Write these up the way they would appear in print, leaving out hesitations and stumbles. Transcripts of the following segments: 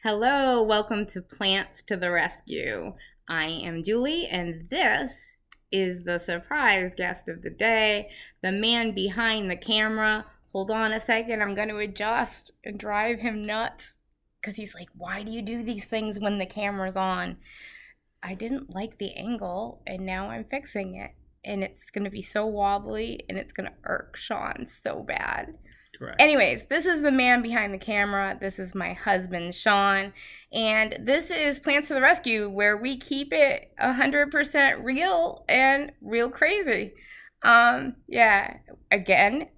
Hello, welcome to Plants to the Rescue. I am Julie, and this is the surprise guest of the day, the man behind the camera. Hold on a second, I'm going to adjust and drive him nuts because he's like, why do you do these things when the camera's on? I didn't like the angle, and now I'm fixing it, and it's going to be so wobbly, and it's going to irk Sean so bad. Correct. Anyways, this is the man behind the camera. This is my husband, Sean. And this is Plants to the Rescue, where we keep it 100% real and real crazy. Again,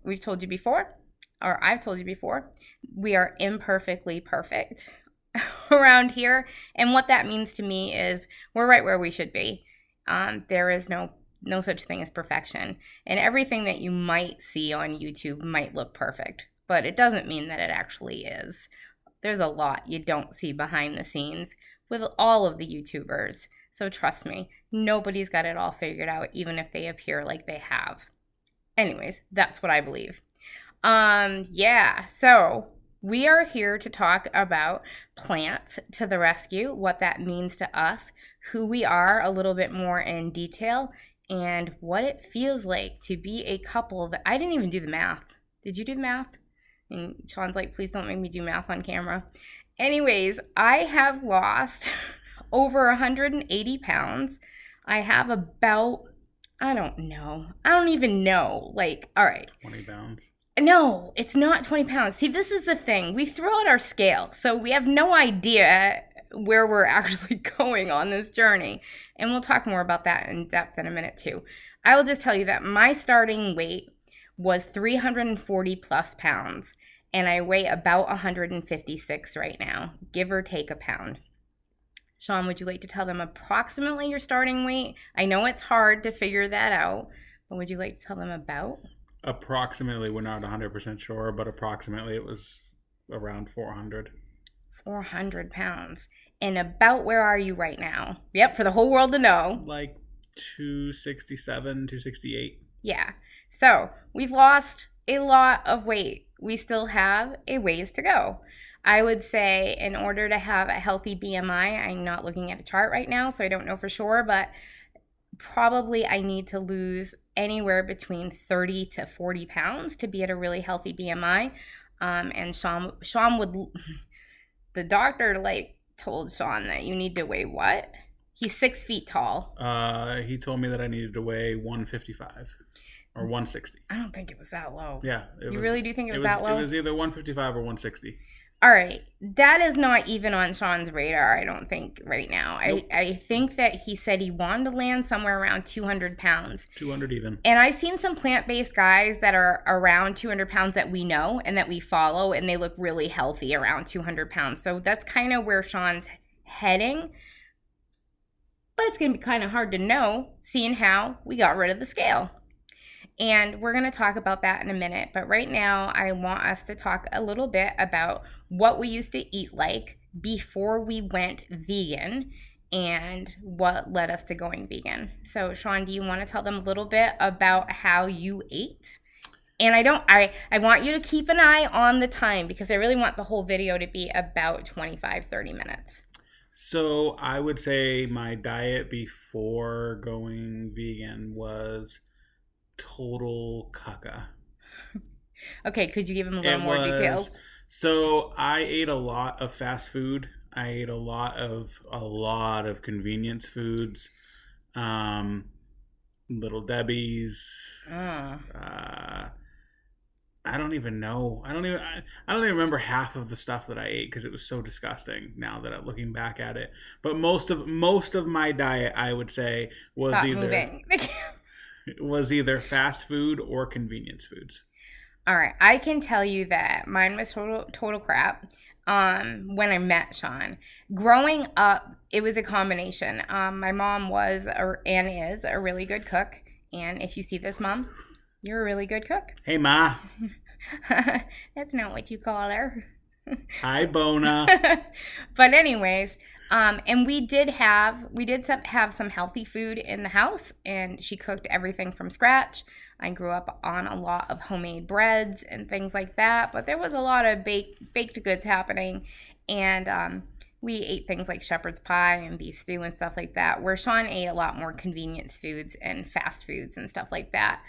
we've told you before, or I've told you before, we are imperfectly perfect around here. And what that means to me is we're right where we should be. There is no such thing as perfection. And everything that you might see on YouTube might look perfect, but it doesn't mean that it actually is. There's a lot you don't see behind the scenes with all of the YouTubers. So trust me, nobody's got it all figured out, even if they appear like they have. Anyways, that's what I believe. So we are here to talk about Plants to the Rescue, what that means to us, who we are a little bit more in detail, and what it feels like to be a couple that I didn't even do the math. Did you do the math? And Sean's like, please don't make me do math on camera. Anyways, I have lost over 180 pounds. I have about, I don't even know. Like, all right. 20 pounds. No, it's not 20 pounds. See, this is the thing. We throw out our scale, so we have no idea where we're actually going on this journey. And we'll talk more about that in depth in a minute too. I will just tell you that my starting weight was 340 plus pounds, and I weigh about 156 right now, give or take a pound. Sean, would you like to tell them approximately your starting weight? I know it's hard to figure that out, but would you like to tell them about? Approximately, we're not 100% sure, but approximately it was around 400. 400 pounds. And about where are you right now? Yep, for the whole world to know. Like 267, 268. Yeah. So we've lost a lot of weight. We still have a ways to go. I would say in order to have a healthy BMI, I'm not looking at a chart right now, so I don't know for sure, but probably I need to lose anywhere between 30 to 40 pounds to be at a really healthy BMI. And Sean would... The doctor, told Sean that you need to weigh what? He's 6 feet tall. He told me that I needed to weigh 155 or 160. I don't think it was that low. Yeah. You really do think it was that low? It was either 155 or 160. All right. That is not even on Sean's radar, I don't think, right now. Nope. I think that he said he wanted to land somewhere around 200 pounds. 200 even. And I've seen some plant-based guys that are around 200 pounds that we know and that we follow, and they look really healthy around 200 pounds. So that's kind of where Sean's heading. But it's going to be kind of hard to know, seeing how we got rid of the scale. And we're going to talk about that in a minute. But right now, I want us to talk a little bit about what we used to eat like before we went vegan and what led us to going vegan. So, Sean, do you want to tell them a little bit about how you ate? And I want you to keep an eye on the time because I really want the whole video to be about 25, 30 minutes. So I would say my diet before going vegan was total caca. Okay, could you give him a little more details? So I ate a lot of fast food. I ate a lot of convenience foods. Little Debbie's. I don't even know. I don't even remember half of the stuff that I ate because it was so disgusting now that I'm looking back at it. But most of my diet, I would say, was was either fast food or convenience foods. All right. I can tell you that mine was total crap when I met Sean. Growing up, it was a combination. My mom was and is a really good cook. And if you see this, Mom, you're a really good cook. Hey, Ma. That's not what you call her. Hi, Bona. But anyways, and we did have some healthy food in the house, and she cooked everything from scratch. I grew up on a lot of homemade breads and things like that, but there was a lot of baked goods happening. And we ate things like shepherd's pie and beef stew and stuff like that, where Sean ate a lot more convenience foods and fast foods and stuff like that.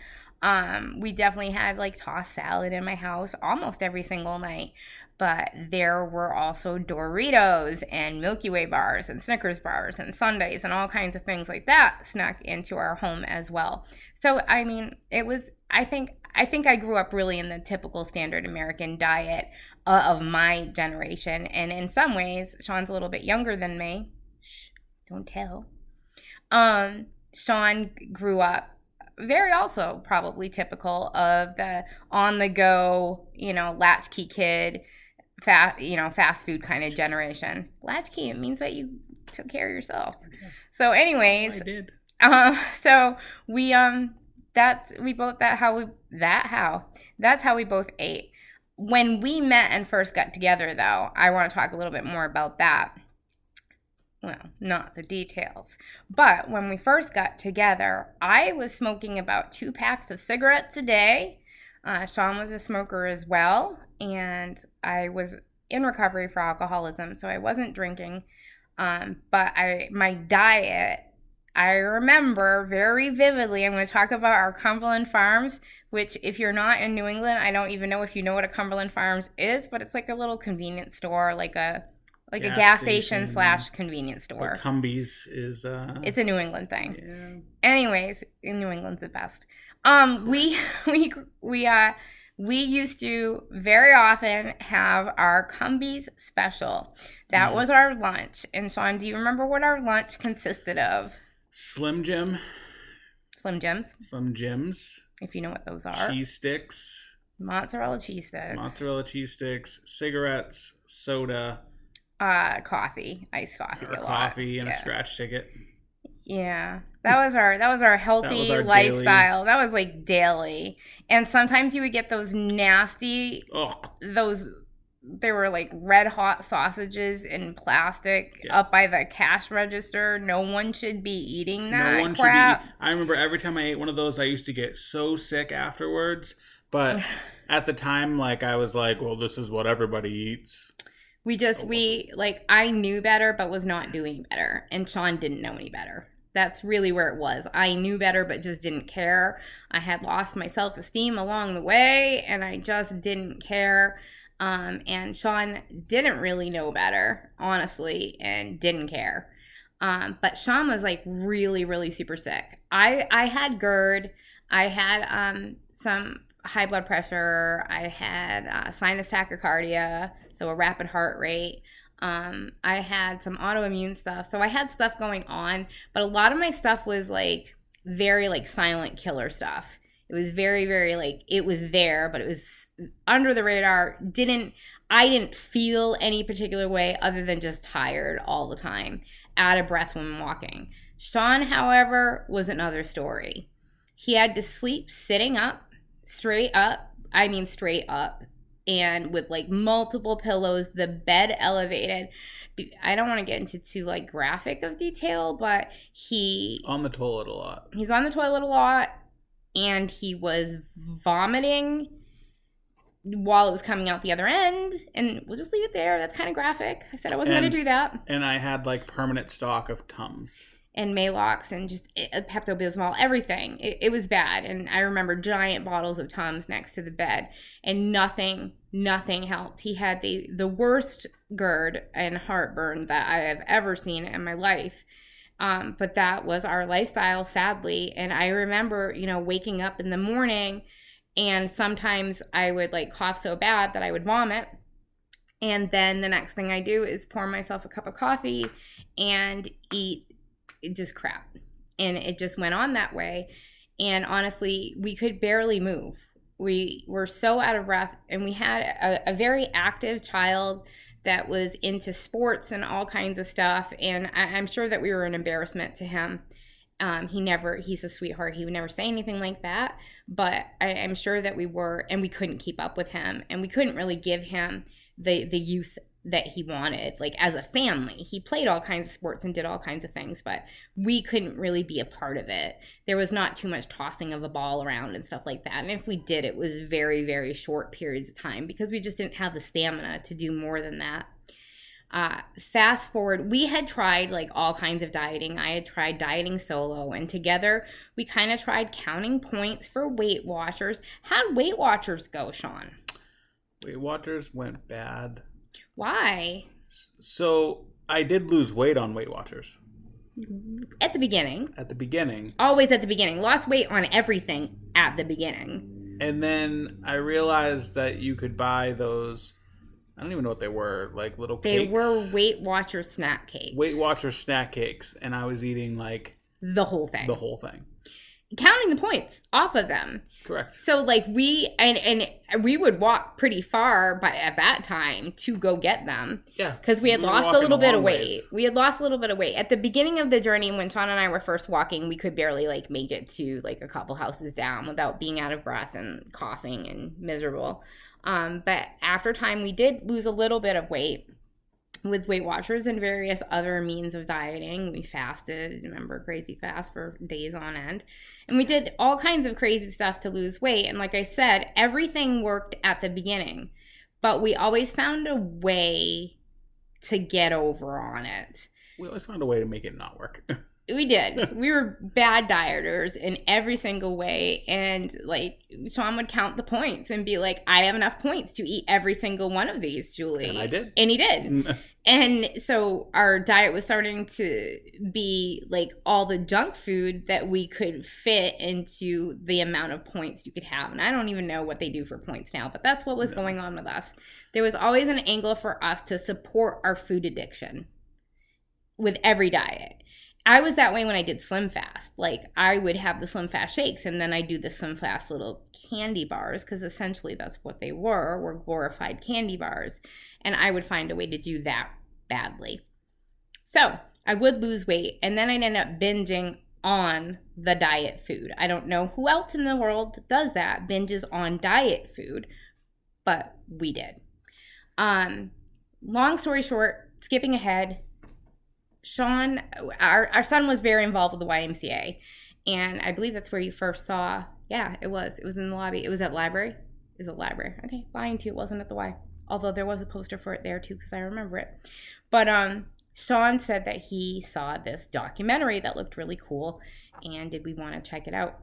We definitely had like tossed salad in my house almost every single night. But there were also Doritos and Milky Way bars and Snickers bars and sundaes and all kinds of things like that snuck into our home as well. So, I mean, it was, I think I grew up really in the typical standard American diet of my generation. And in some ways, Sean's a little bit younger than me. Shh, don't tell. Sean grew up very also probably typical of the on the go, latchkey kid, fast food kind of generation. Latchkey, it means that you took care of yourself. So anyways, I did. So we that's how we both ate. When we met and first got together, though, I want to talk a little bit more about that. Well, not the details. But when we first got together, I was smoking about 2 packs of cigarettes a day. Sean was a smoker as well, and I was in recovery for alcoholism, so I wasn't drinking. But my diet, I remember very vividly. I'm going to talk about our Cumberland Farms, which if you're not in New England, I don't even know if you know what a Cumberland Farms is, but it's like a little convenience store, like a gas station / convenience store. But Cumbies is it's a New England thing. Yeah. Anyways, in New England's the best. We used to very often have our Cumbies special. That was our lunch. And Sean, do you remember what our lunch consisted of? Slim Jim. Slim Jims. Slim Jims. If you know what those are. Cheese sticks. Mozzarella cheese sticks. Cigarettes, soda. Coffee, iced coffee, or coffee and a scratch ticket. Yeah, that was our healthy lifestyle. Daily. That was like daily, and sometimes you would get those nasty, they were like red hot sausages in plastic up by the cash register. No one should be eating that. No one crap. Should be. I remember every time I ate one of those, I used to get so sick afterwards. But at the time, like I was like, well, this is what everybody eats. I knew better, but was not doing better. And Sean didn't know any better. That's really where it was. I knew better, but just didn't care. I had lost my self-esteem along the way, and I just didn't care. And Sean didn't really know better, honestly, and didn't care. But Sean was like really, really super sick. I had GERD. I had some high blood pressure. I had sinus tachycardia. So a rapid heart rate. I had some autoimmune stuff. So I had stuff going on, but a lot of my stuff was like very like silent killer stuff. It was very, very like it was there, but it was under the radar. I didn't feel any particular way other than just tired all the time, out of breath when walking. Sean, however, was another story. He had to sleep sitting up, straight up, and with like multiple pillows, the bed elevated. I don't want to get into too like graphic of detail, but on the toilet a lot. He's on the toilet a lot, and he was vomiting while it was coming out the other end. And we'll just leave it there. That's kind of graphic. I said I wasn't going to do that. And I had like permanent stock of Tums. And Maalox and just Pepto-Bismol, everything. It was bad. And I remember giant bottles of Tums next to the bed. And nothing helped. He had the worst GERD and heartburn that I have ever seen in my life. But that was our lifestyle, sadly. And I remember, waking up in the morning, and sometimes I would like cough so bad that I would vomit. And then the next thing I do is pour myself a cup of coffee and eat just crap. And it just went on that way. And honestly, we could barely move. We were so out of breath, and we had a very active child that was into sports and all kinds of stuff. And I'm sure that we were an embarrassment to him. He's a sweetheart. He would never say anything like that. But I'm sure that we were, and we couldn't keep up with him. And we couldn't really give him the youth that he wanted, like as a family. He played all kinds of sports and did all kinds of things, but we couldn't really be a part of it. There was not too much tossing of a ball around and stuff like that. And if we did, it was very, very short periods of time because we just didn't have the stamina to do more than that. Fast forward, we had tried like all kinds of dieting. I had tried dieting solo, and together we kind of tried counting points for Weight Watchers. How'd Weight Watchers go, Sean? Weight Watchers went bad. Why? So I did lose weight on Weight Watchers. At the beginning. Always at the beginning. Lost weight on everything at the beginning. And then I realized that you could buy those, I don't even know what they were, like little cakes. They were Weight Watchers snack cakes. Weight Watchers snack cakes. And I was eating like... the whole thing. Counting the points off of them. Correct. So like we would walk pretty far at that time to go get them. Yeah. Because we had lost a little bit of weight. At the beginning of the journey, when Sean and I were first walking, we could barely like make it to like a couple houses down without being out of breath and coughing and miserable. But after time, we did lose a little bit of weight with Weight Watchers and various other means of dieting. We fasted, remember, crazy fast for days on end. And we did all kinds of crazy stuff to lose weight. And like I said, everything worked at the beginning. But we always found a way to get over on it. We always found a way to make it not work. We did. We were bad dieters in every single way. And like Sean would count the points and be like, I have enough points to eat every single one of these, Julie. And I did. And he did. And so our diet was starting to be like all the junk food that we could fit into the amount of points you could have. And I don't even know what they do for points now, but that's what was going on with us. There was always an angle for us to support our food addiction with every diet. I was that way when I did Slim Fast. Like, I would have the Slim Fast shakes, and then I do the Slim Fast little candy bars, because essentially that's what they were glorified candy bars. And I would find a way to do that badly. So I would lose weight, and then I'd end up binging on the diet food. I don't know who else in the world does that, binges on diet food, but we did. Long story short, skipping ahead, Sean, our son was very involved with the YMCA, and I believe that's where you first saw, it was in the lobby. It was at library. It was at library. Okay, lying to you, it wasn't at the Y, although there was a poster for it there too, because I remember it. But Sean said that he saw this documentary that looked really cool, and did we want to check it out?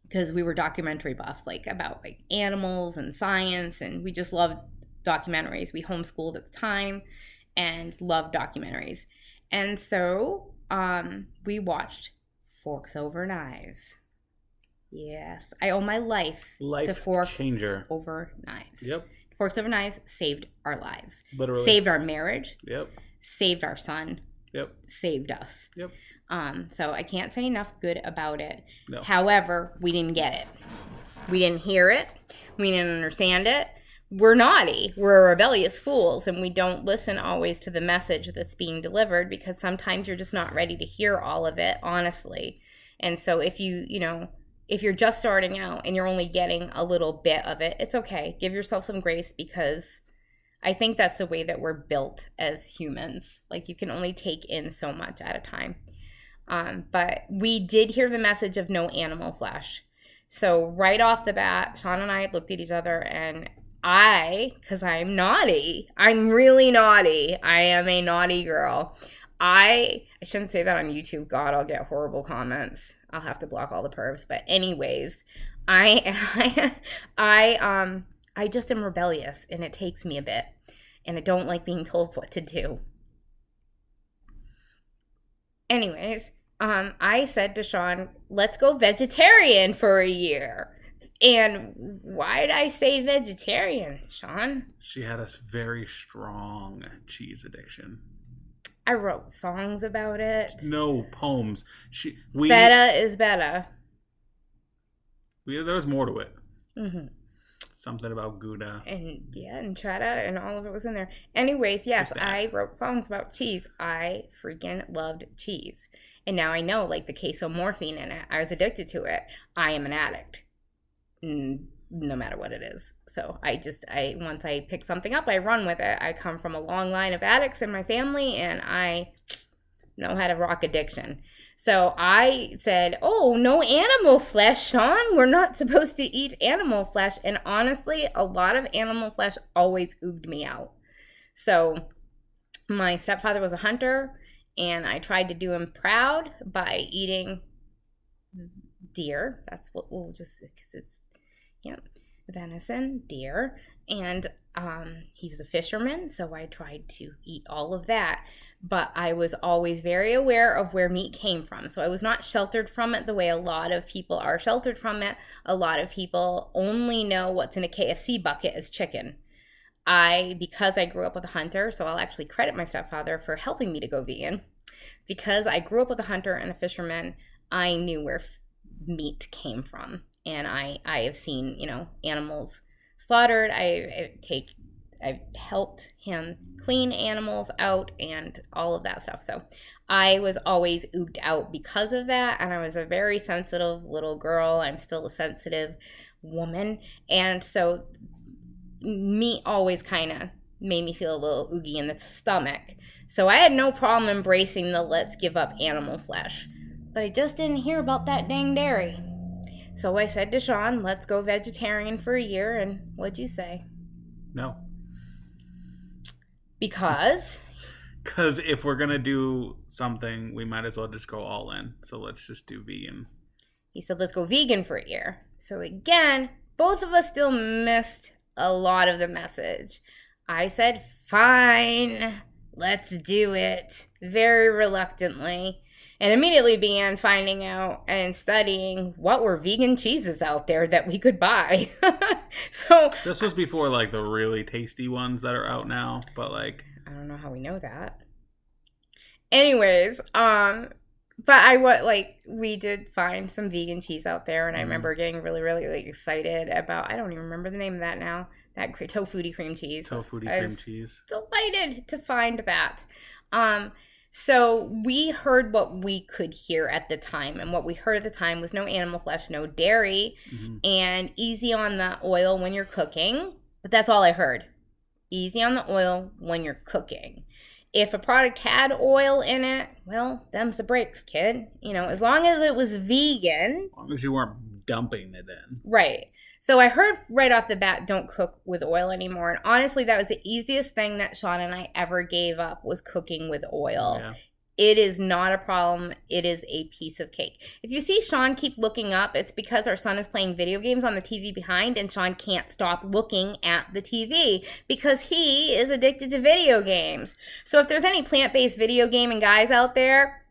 Because we were documentary buffs, like about like animals and science, and we just loved documentaries. We homeschooled at the time and loved documentaries. And so we watched Forks Over Knives. Yes. I owe my life to Forks Over Knives. Yep. Forks Over Knives saved our lives. Literally. Saved our marriage. Yep. Saved our son. Yep. Saved us. Yep. So I can't say enough good about it. No. However, we didn't get it. We didn't hear it. We didn't understand it. We're naughty. We're rebellious fools, and we don't listen always to the message that's being delivered, because sometimes you're just not ready to hear all of it, honestly. And so if if you're just starting out and you're only getting a little bit of it, it's okay. Give yourself some grace, because I think that's the way that we're built as humans. Like, you can only take in so much at a time. But we did hear the message of no animal flesh. So right off the bat, Sean and I looked at each other, and because I'm naughty. I'm really naughty. I am a naughty girl. I shouldn't say that on YouTube. God, I'll get horrible comments. I'll have to block all the pervs. But anyways, I just am rebellious, and it takes me a bit. And I don't like being told what to do. Anyways, I said to Sean, let's go vegetarian for a year. And why did I say vegetarian, Sean? She had a very strong cheese addiction. I wrote songs about it. No, poems. Feta is better. There was more to it. Mm-hmm. Something about Gouda. And cheddar, and all of it was in there. Anyways, yes, I wrote songs about cheese. I freaking loved cheese. And now I know, like, the queso morphine in it. I was addicted to it. I am an addict. No matter what it is. So once I pick something up, I run with it. I come from a long line of addicts in my family, and I know how to rock addiction. So I said, oh, no animal flesh, Sean. We're not supposed to eat animal flesh. And honestly, a lot of animal flesh always ooged me out. So My stepfather was a hunter, and I tried to do him proud by eating deer. That's what we'll just, because it's, venison, deer. And he was a fisherman, so I tried to eat all of that. But I was always very aware of where meat came from. So I was not sheltered from it the way a lot of people are sheltered from it. A lot of people only know what's in a KFC bucket as chicken. Because I grew up with a hunter, so I'll actually credit my stepfather for helping me to go vegan. Because I grew up with a hunter and a fisherman, I knew where meat came from. And I have seen, animals slaughtered. I've helped him clean animals out and all of that stuff. So I was always ooged out because of that. And I was a very sensitive little girl. I'm still a sensitive woman. And so meat always kind of made me feel a little oogie in the stomach. So I had no problem embracing the let's give up animal flesh. But I just didn't hear about that dang dairy. So I said to Sean, let's go vegetarian for a year. And what'd you say? No. Because if we're going to do something, we might as well just go all in. So let's just do vegan. He said, let's go vegan for a year. So again, both of us still missed a lot of the message. I said, fine, let's do it. Very reluctantly. And immediately began finding out and studying what were vegan cheeses out there that we could buy. So this was before like the really tasty ones that are out now, but like I don't know how we know that. Anyways, but we did find some vegan cheese out there, and I remember getting really, really excited about. I don't even remember the name of that now. That tofu cream cheese. Cream cheese. Delighted to find that. So we heard what we could hear at the time. And what we heard at the time was no animal flesh, no dairy, and easy on the oil when you're cooking. But that's all I heard. Easy on the oil when you're cooking. If a product had oil in it, well, them's the breaks, kid. As long as it was vegan. As long as you weren't dumping it in. Right. So I heard right off the bat, don't cook with oil anymore. And honestly, that was the easiest thing that Sean and I ever gave up, was cooking with oil. Yeah. It is not a problem. It is a piece of cake. If you see Sean keep looking up, it's because our son is playing video games on the TV behind, and Sean can't stop looking at the TV because he is addicted to video games. So if there's any plant-based video gaming guys out there,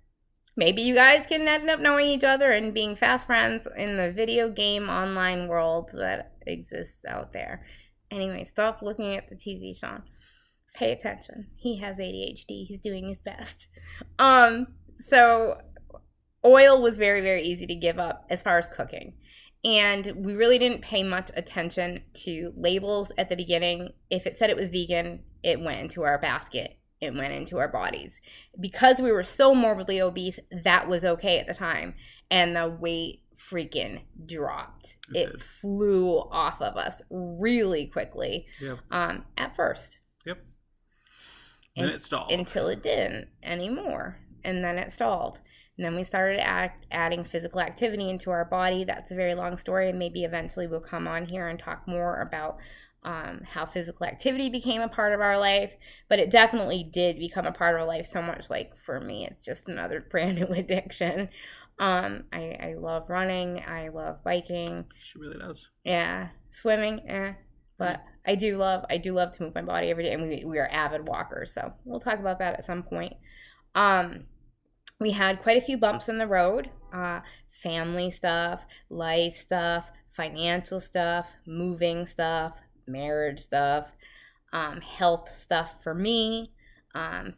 maybe you guys can end up knowing each other and being fast friends in the video game online world that exists out there. Anyway, stop looking at the TV, Sean. Pay attention. He has ADHD. He's doing his best. So oil was very, very easy to give up as far as cooking. And we really didn't pay much attention to labels at the beginning. If it said it was vegan, it went into our basket. It went into our bodies. Because we were so morbidly obese, that was okay at the time. And the weight freaking dropped. It flew off of us really quickly. Yep. At first. Yep. And it stalled. Until it didn't anymore. And then it stalled. And then we started adding physical activity into our body. That's a very long story. And maybe eventually we'll come on here and talk more about how physical activity became a part of our life. But it definitely did become a part of our life, so much like for me, it's just another brand new addiction. I love running. I love biking. She really does. Yeah. Swimming, but I do love to move my body every day, and we are avid walkers, so we'll talk about that at some point. We had quite a few bumps in the road, family stuff, life stuff, financial stuff, moving stuff, marriage stuff, health stuff for me,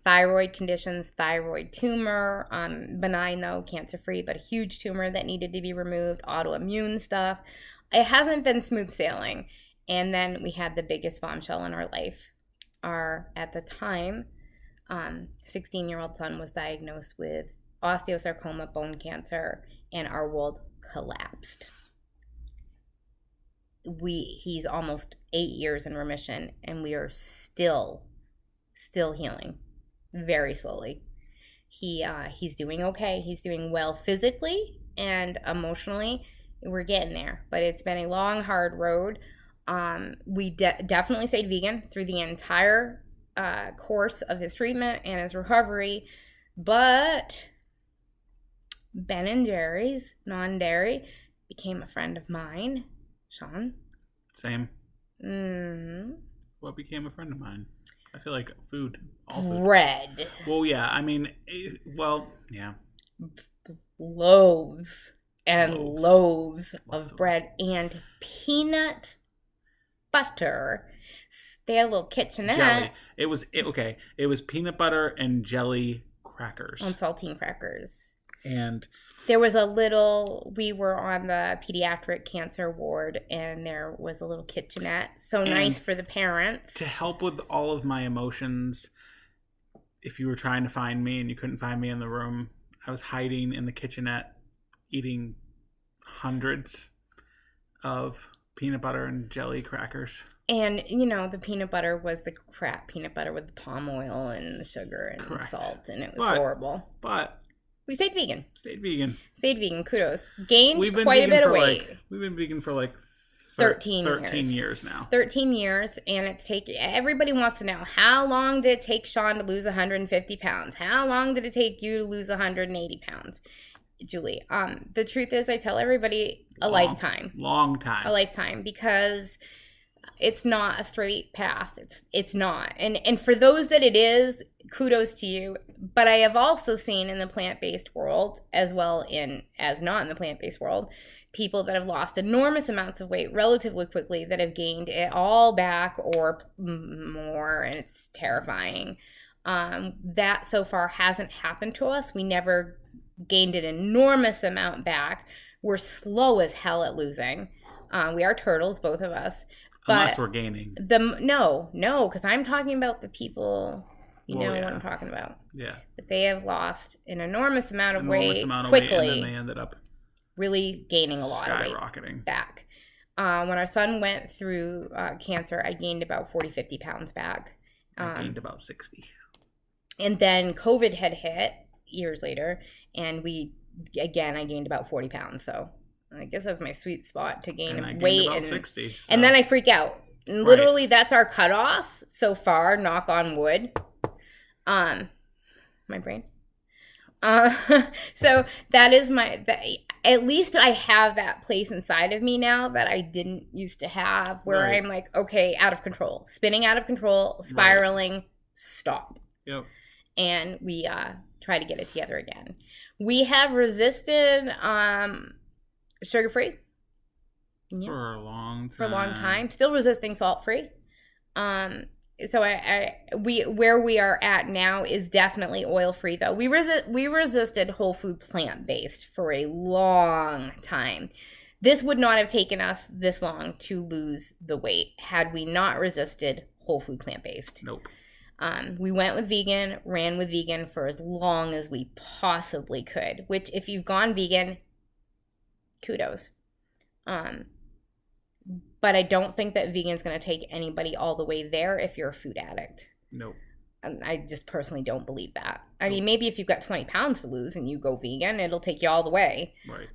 thyroid conditions, thyroid tumor, benign though, cancer-free, but a huge tumor that needed to be removed, autoimmune stuff. It hasn't been smooth sailing. And then we had the biggest bombshell in our life. At the time, 16-year-old son was diagnosed with osteosarcoma, bone cancer, and our world collapsed. He's almost 8 years in remission, and we are still healing very slowly. He's doing okay. He's doing well physically and emotionally. We're getting there, but it's been a long, hard road. We definitely stayed vegan through the entire course of his treatment and his recovery. But Ben & Jerry's, non-dairy, became a friend of mine. Sean? Same. Mm-hmm. What became a friend of mine? I feel like food. All bread. Food. Well, yeah. I mean, yeah. Loaves and loaves of bread and peanut butter. They had a little kitchenette. Jelly. It was peanut butter and jelly crackers. On saltine crackers. And there was we were on the pediatric cancer ward, and there was a little kitchenette. So nice for the parents. To help with all of my emotions, if you were trying to find me and you couldn't find me in the room, I was hiding in the kitchenette eating hundreds of peanut butter and jelly crackers. And, the peanut butter was the crap peanut butter with the palm oil and the sugar and the salt, and it was horrible. But we stayed vegan. Stayed vegan. Kudos. Gained quite a bit of weight. We've been vegan for 13 years now. 13 years, and it's taken. Everybody wants to know, how long did it take Sean to lose 150 pounds? How long did it take you to lose 180 pounds? Julie, the truth is, I tell everybody a lifetime. Long time. A lifetime, because it's not a straight path. It's not. And for those that it is, kudos to you. But I have also seen in the plant-based world, as well as not in the plant-based world, people that have lost enormous amounts of weight relatively quickly that have gained it all back or more, and it's terrifying. That so far hasn't happened to us. We never gained an enormous amount back. We're slow as hell at losing. We are turtles, both of us. But unless we're gaining. No, because I'm talking about the people, what I'm talking about. Yeah. That they have lost an enormous amount of weight quickly. And then they ended up really gaining a lot of weight skyrocketing back. When our son went through cancer, I gained about 40-50 pounds back. I gained about 60. And then COVID had hit years later, and I gained about 40 pounds. So I guess that's my sweet spot to gain weight. About 60. So. And then I freak out. And literally, that's our cutoff so far, knock on wood. My brain. So that is at least I have that place inside of me now that I didn't used to have, where I'm like, okay, out of control, spinning out of control, spiraling, stop. Yep. And we try to get it together again. We have resisted sugar-free. Yeah. For a long time. Still resisting salt-free. So where we are at now is definitely oil-free, though. We resisted whole food plant-based for a long time. This would not have taken us this long to lose the weight had we not resisted whole food plant-based. Nope. We went with vegan, ran with vegan for as long as we possibly could, which if you've gone vegan, kudos. But I don't think that vegan's going to take anybody all the way there if you're a food addict. Nope. I just personally don't believe that. I mean, maybe if you've got 20 pounds to lose and you go vegan, it'll take you all the way. Right.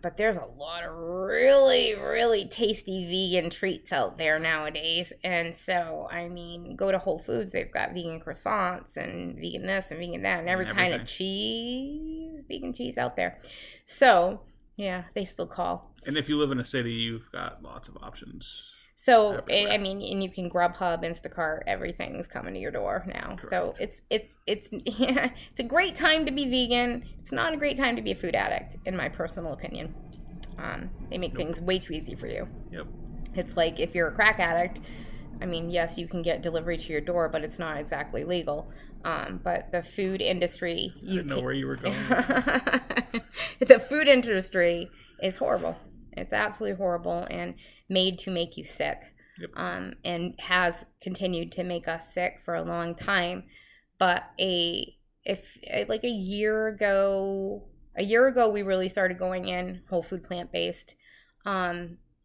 But there's a lot of really, really tasty vegan treats out there nowadays. And so, I mean, go to Whole Foods. They've got vegan croissants and vegan this and vegan that and every kind of cheese, vegan cheese out there. So, yeah, they still call. And if you live in a city, you've got lots of options. So, I mean, and you can Grubhub, Instacart, everything's coming to your door now. Correct. So it's a great time to be vegan. It's not a great time to be a food addict, in my personal opinion. They make things way too easy for you. Yep. It's like if you're a crack addict, I mean, yes, you can get delivery to your door, but it's not exactly legal. But the food industry... I didn't know where you were going. The food industry is horrible. It's absolutely horrible and made to make you sick. Yep. And has continued to make us sick for a long time. But a year ago, we really started going in whole food plant-based,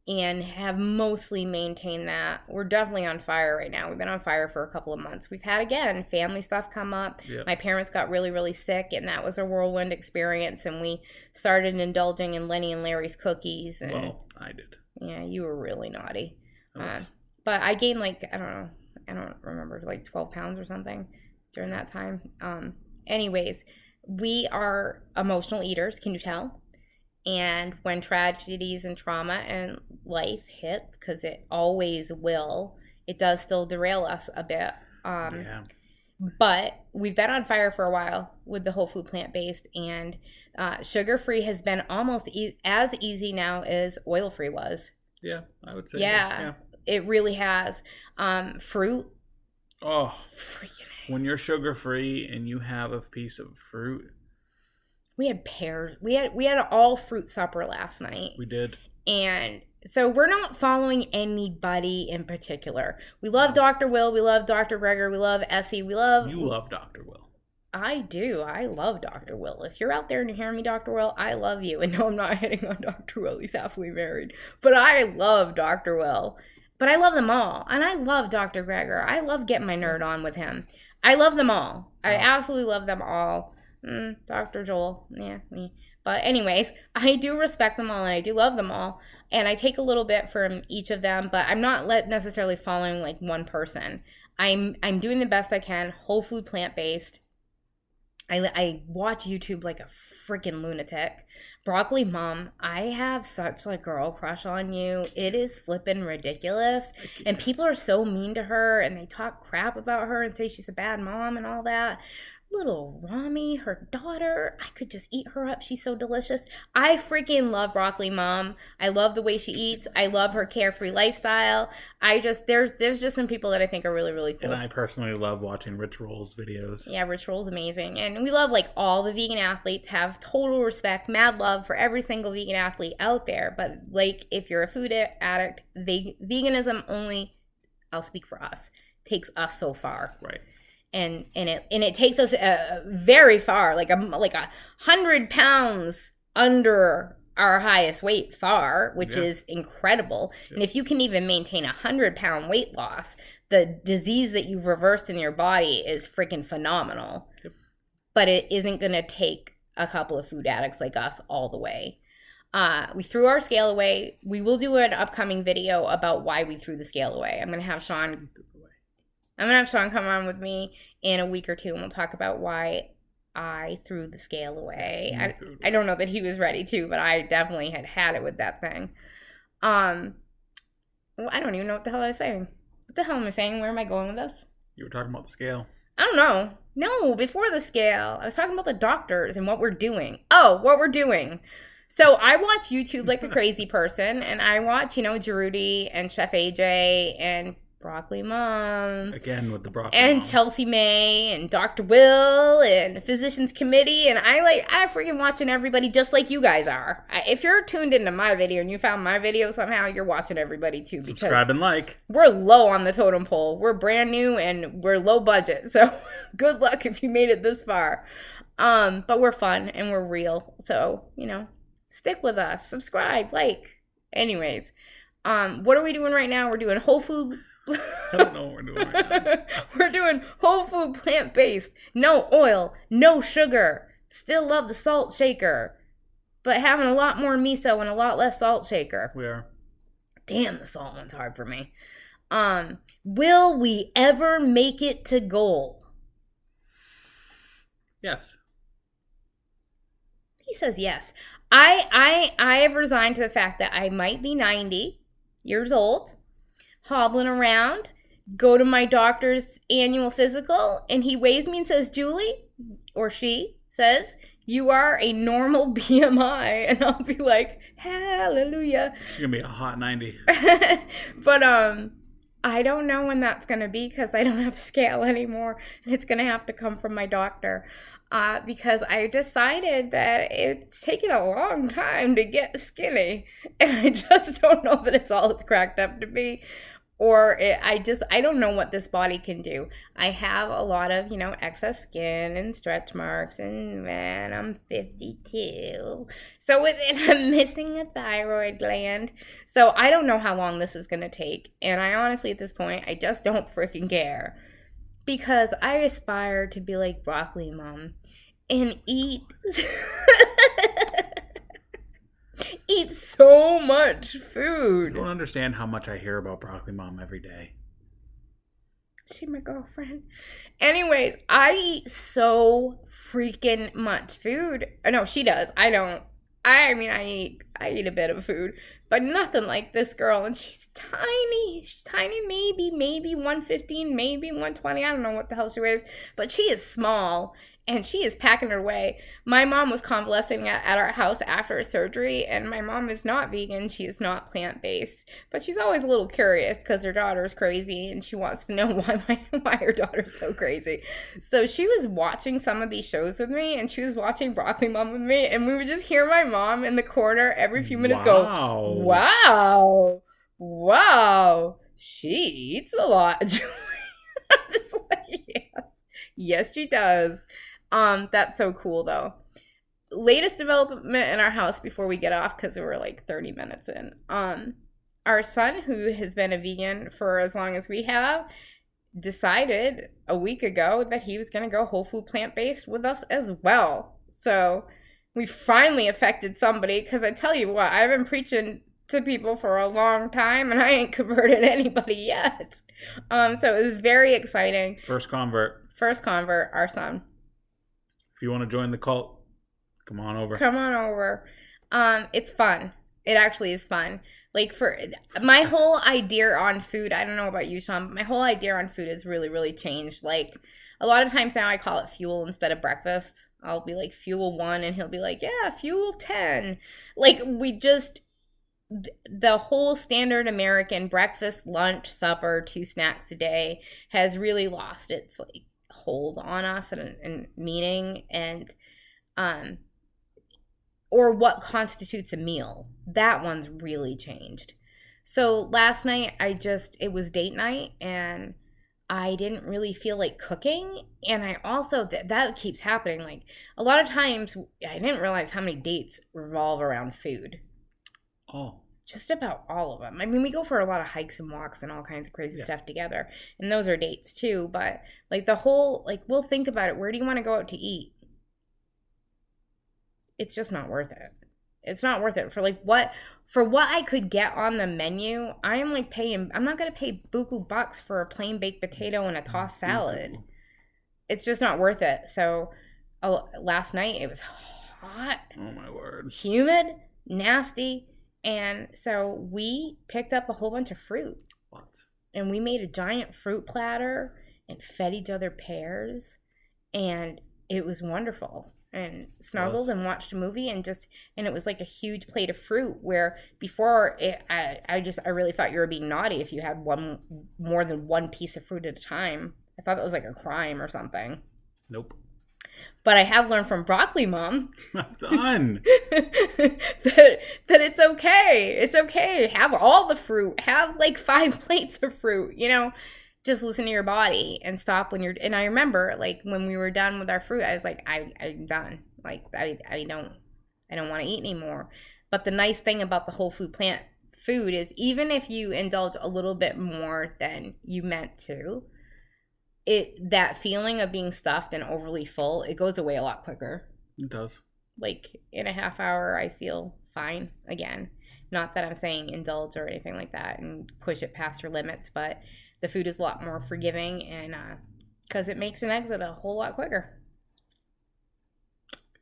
and have mostly maintained that. We're definitely on fire right now. We've been on fire for a couple of months. We've had, again, family stuff come up. Yep. My parents got really, really sick, and that was a whirlwind experience, and we started indulging in Lenny and Larry's cookies. And, well, I did. Yeah, you were really naughty. But I gained, I don't know, I don't remember, like 12 pounds or something during that time. Anyways, we are emotional eaters, can you tell? And when tragedies and trauma and life hits, because it always will, it does still derail us a bit. Yeah. But we've been on fire for a while with the whole food plant-based, and sugar-free has been almost as easy now as oil-free was. Yeah, I would say. Yeah, it really has. Fruit. Oh, when you're sugar-free and you have a piece of fruit. We had pears. We had an all fruit supper last night. We did. And so we're not following anybody in particular. We love Dr. Will. We love Dr. Greger. We love S.A.D. We love... You love Dr. Will. I do. I love Dr. Will. If you're out there and you're hearing me, Dr. Will, I love you. And no, I'm not hitting on Dr. Will. He's happily married. But I love Dr. Will. But I love them all. And I love Dr. Greger. I love getting my nerd on with him. I love them all. I absolutely love them all. Dr. Joel. Yeah, me. But anyways, I do respect them all and I do love them all. And I take a little bit from each of them, but I'm not necessarily following like one person. I'm doing the best I can, whole food, plant-based. I watch YouTube like a freaking lunatic. Broccoli Mom, I have such like girl crush on you. It is flippin' ridiculous. And people are so mean to her and they talk crap about her and say she's a bad mom and all that. Little Rami, her daughter, I could just eat her up. She's so delicious. I freaking love Broccoli Mom. I love the way she eats. I love her carefree lifestyle. There's just some people that I think are really, really cool. And I personally love watching Rich Roll's videos. Yeah, Rich Roll's amazing. And we love like all the vegan athletes, have total respect, mad love for every single vegan athlete out there. But like if you're a food addict, veganism only, I'll speak for us, takes us so far. Right. And it takes us very far, like 100 pounds under our highest weight far, which is incredible. Yep. And if you can even maintain 100-pound weight loss, the disease that you've reversed in your body is freaking phenomenal. Yep. But it isn't going to take a couple of food addicts like us all the way. We threw our scale away. We will do an upcoming video about why we threw the scale away. I'm going to have Sean come on with me in a week or two, and we'll talk about why I threw the scale away. I don't know that he was ready to, but I definitely had it with that thing. Well, I don't even know what the hell I was saying. What the hell am I saying? Where am I going with this? You were talking about the scale. I don't know. No, before the scale. I was talking about the doctors and what we're doing. Oh, what we're doing. So I watch YouTube like a crazy person, and I watch, Giroudi and Chef AJ and Broccoli Mom. Again with the Broccoli and Mom. Chelsea May and Dr. Will and the Physicians Committee. And I freaking watching everybody just like you guys are. If you're tuned into my video and you found my video somehow, you're watching everybody too. Because subscribe and like. We're low on the totem pole. We're brand new and we're low budget. So good luck if you made it this far. But we're fun and we're real. So, stick with us. Subscribe, like. Anyways, what are we doing right now? We're doing whole food. I don't know what we're doing right now. We're doing whole food, plant-based, no oil, no sugar. Still love the salt shaker, but having a lot more miso and a lot less salt shaker. We are. Damn, the salt one's hard for me. Will we ever make it to goal? Yes. He says yes. I have resigned to the fact that I might be 90 years old, hobbling around, go to my doctor's annual physical, and he weighs me and says, Julie, or she says, you are a normal BMI. And I'll be like, hallelujah. She's going to be a hot 90. But I don't know when that's going to be because I don't have a scale anymore. And it's going to have to come from my doctor. Because I decided that it's taken a long time to get skinny. And I just don't know that it's all it's cracked up to be. Or I don't know what this body can do. I have a lot of, excess skin and stretch marks. And man, I'm 52. So I'm missing a thyroid gland. So I don't know how long this is going to take. And I honestly, at this point, I just don't freaking care. Because I aspire to be like Broccoli Mom and eat so much food. You don't understand how much I hear about Broccoli Mom every day. She my girlfriend. Anyways, I eat so freaking much food. No, she does. I don't. I mean, I eat a bit of food, but nothing like this girl. And she's tiny. She's tiny, maybe 115, maybe 120. I don't know what the hell she weighs, but she is small. And she is packing her way. My mom was convalescing at our house after a surgery, and my mom is not vegan. She is not plant-based. But she's always a little curious because her daughter's crazy, and she wants to know why her daughter's so crazy. So she was watching some of these shows with me, and she was watching Broccoli Mom with me, and we would just hear my mom in the corner every few minutes go, wow, she eats a lot. I'm just like, yes, she does. That's so cool though. Latest development in our house before we get off, because we're like 30 minutes in. Our son, who has been a vegan for as long as we have, decided a week ago that he was going to go whole food plant-based with us as well. So we finally affected somebody, because I tell you what, I've been preaching to people for a long time and I ain't converted anybody yet. So it was very exciting. First convert, our son. If you want to join the cult, come on over. It's fun. It actually is fun. Like, for my whole idea on food, I don't know about you, Sean, but my whole idea on food has really, really changed. Like, a lot of times now I call it fuel instead of breakfast. I'll be like, fuel 1, and he'll be like, yeah, fuel 10. Like, the whole standard American breakfast, lunch, supper, 2 snacks a day has really lost its, like, hold on us and meaning, and or what constitutes a meal. That one's really changed. So last night it was date night, and I didn't really feel like cooking, and I also that keeps happening. Like, a lot of times I didn't realize how many dates revolve around food. Oh. Just about all of them. I mean, we go for a lot of hikes and walks and all kinds of crazy stuff together. And those are dates too. But like the whole, like, we'll think about it. Where do you want to go out to eat? It's just not worth it. It's not worth it. For what I could get on the menu, I am like I'm not going to pay buku bucks for a plain baked potato and a tossed salad. It's just not worth it. So last night it was hot. Oh my word. Humid, nasty. And so we picked up a whole bunch of fruit. What? And we made a giant fruit platter and fed each other pears. And it was wonderful. And snuggled and watched a movie, and it was like a huge plate of fruit, where before I really thought you were being naughty if you had more than one piece of fruit at a time. I thought that was like a crime or something. Nope. But I have learned from Broccoli Mom done that it's okay. It's okay. Have all the fruit. Have like 5 plates of fruit. Just listen to your body and stop when you're. And I remember, like, when we were done with our fruit, I was like, I'm done. Like, I don't want to eat anymore. But the nice thing about the whole food plant food is, even if you indulge a little bit more than you meant to, that feeling of being stuffed and overly full, it goes away a lot quicker. It does. Like, in a half hour, I feel fine again. Not that I'm saying indulge or anything like that and push it past your limits, but the food is a lot more forgiving, and because it makes an exit a whole lot quicker.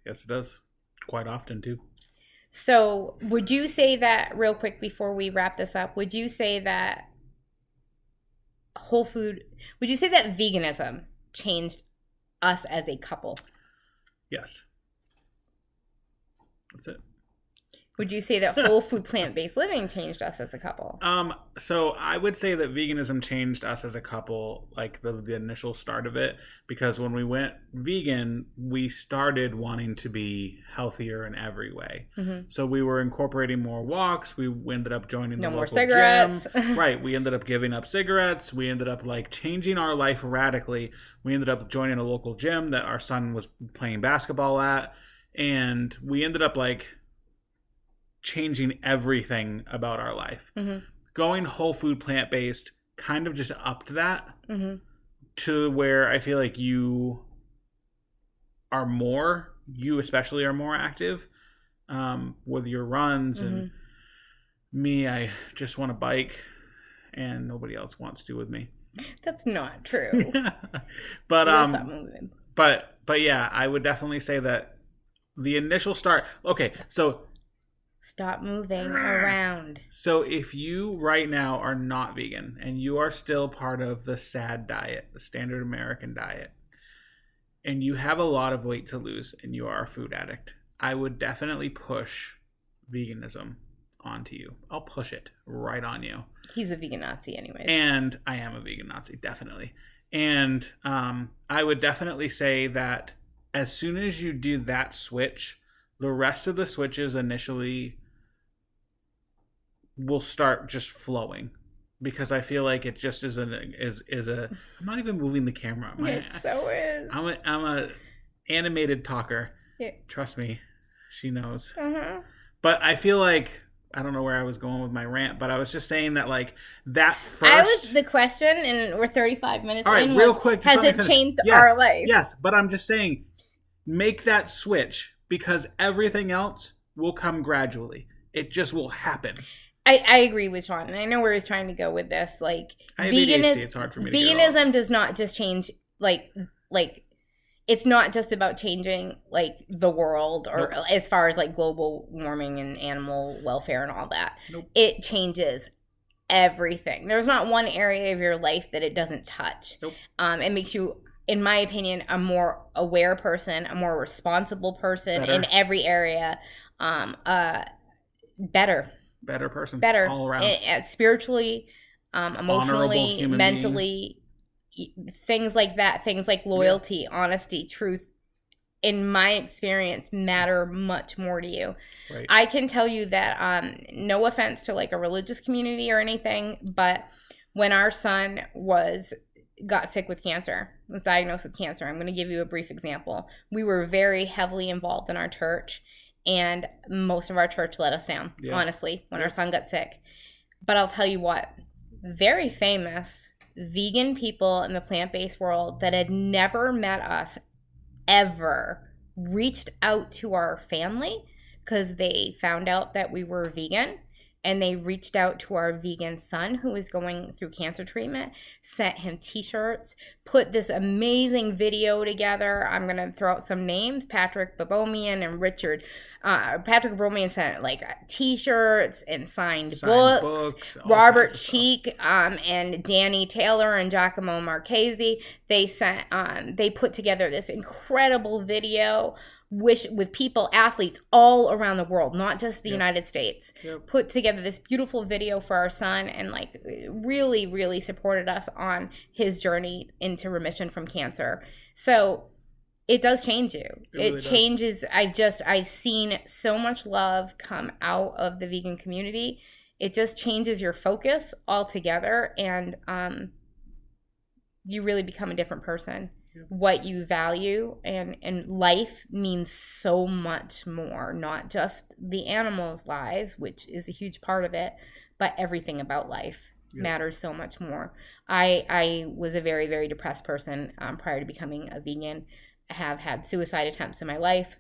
Yes, it does. Quite often, too. So would you say that, real quick before we wrap this up, would you say that veganism changed us as a couple? Yes. That's it. Would you say that whole food plant-based living changed us as a couple? So I would say that veganism changed us as a couple, like the initial start of it, because when we went vegan, we started wanting to be healthier in every way. Mm-hmm. So we were incorporating more walks. We ended up joining the local cigarettes. Gym. Right. We ended up giving up cigarettes. We ended up like changing our life radically. We ended up joining a local gym that our son was playing basketball at. And we ended up like changing everything about our life. Mm-hmm. Going whole food plant-based kind of just upped that to where I feel like you especially are more active with your runs. And me, I just want to bike and nobody else wants to with me. That's not true. But stop moving. But yeah, I would definitely say that the initial start. Okay, so stop moving around. So if you right now are not vegan and you are still part of the S.A.D diet, the standard American diet, and you have a lot of weight to lose and you are a food addict, I would definitely push veganism onto you. I'll push it right on you. He's a vegan Nazi anyways. And I am a vegan Nazi, definitely. And I would definitely say that as soon as you do that switch, the rest of the switches initially will start just flowing. Because I feel like it just is a I'm not even moving the camera. It so is. I'm a animated talker. Yeah. Trust me, she knows. Uh-huh. But I feel like I don't know where I was going with my rant, but I was just saying that like that first. The question, and we're 35 minutes all right, in. Real quick, has it changed our life? Yes, but I'm just saying, make that switch because everything else will come gradually. It just will happen. I agree with Sean, and I know where he's trying to go with this. Like, it's hard for me to veganism does not just change like it's not just about changing like the world or nope. as far as like global warming and animal welfare and all that. Nope. It changes everything. There's not one area of your life that it doesn't touch. Nope. It makes you, in my opinion, a more aware person, a more responsible person in every area. Better person. Better. All around. Spiritually, emotionally, mentally, things like that. Things like loyalty, honesty, truth, in my experience, matter much more to you. Right. I can tell you that, no offense to like a religious community or anything, but when our son got sick with cancer, was diagnosed with cancer, I'm going to give you a brief example. We were very heavily involved in our church. And most of our church let us down, honestly, when our son got sick. But I'll tell you what, very famous vegan people in the plant-based world that had never met us ever reached out to our family because they found out that we were vegan. And they reached out to our vegan son who was going through cancer treatment, sent him t-shirts, put this amazing video together. I'm going to throw out some names, Patrick Babomian and Richard. Patrick Babomian sent like t-shirts and signed books. Robert Cheek and Danny Taylor and Giacomo Marchese. They put together this incredible video with people, athletes all around the world, not just the United States, put together this beautiful video for our son and like really, really supported us on his journey into remission from cancer. So it does change you. It changes. I've seen so much love come out of the vegan community. It just changes your focus altogether, and you really become a different person. What you value, and life means so much more, not just the animals' lives, which is a huge part of it, but everything about life matters so much more. I was a very, very depressed person prior to becoming a vegan. I have had suicide attempts in my life,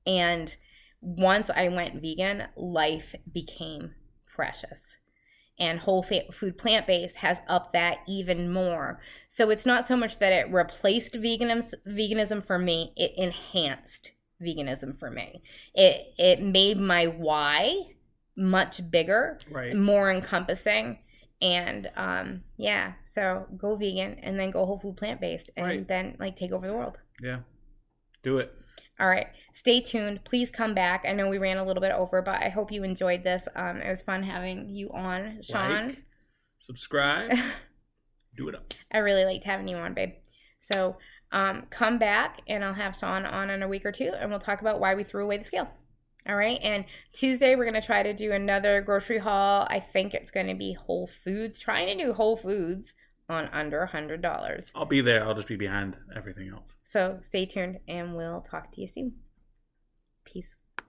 and once I went vegan, life became precious. And whole food plant-based has upped that even more. So it's not so much that it replaced veganism for me, it enhanced veganism for me. It made my why much bigger, more encompassing. And so go vegan and then go whole food plant-based and then like take over the world. Yeah, do it. All right. Stay tuned. Please come back. I know we ran a little bit over, but I hope you enjoyed this. It was fun having you on, Sean. Subscribe. Do it up. I really liked having you on, babe. So come back, and I'll have Sean on in a week or two, and we'll talk about why we threw away the scale. All right. And Tuesday, we're going to try to do another grocery haul. I think it's going to be Whole Foods. Trying to do Whole Foods on under $100. I'll be there. I'll just be behind everything else. So stay tuned, and we'll talk to you soon. Peace.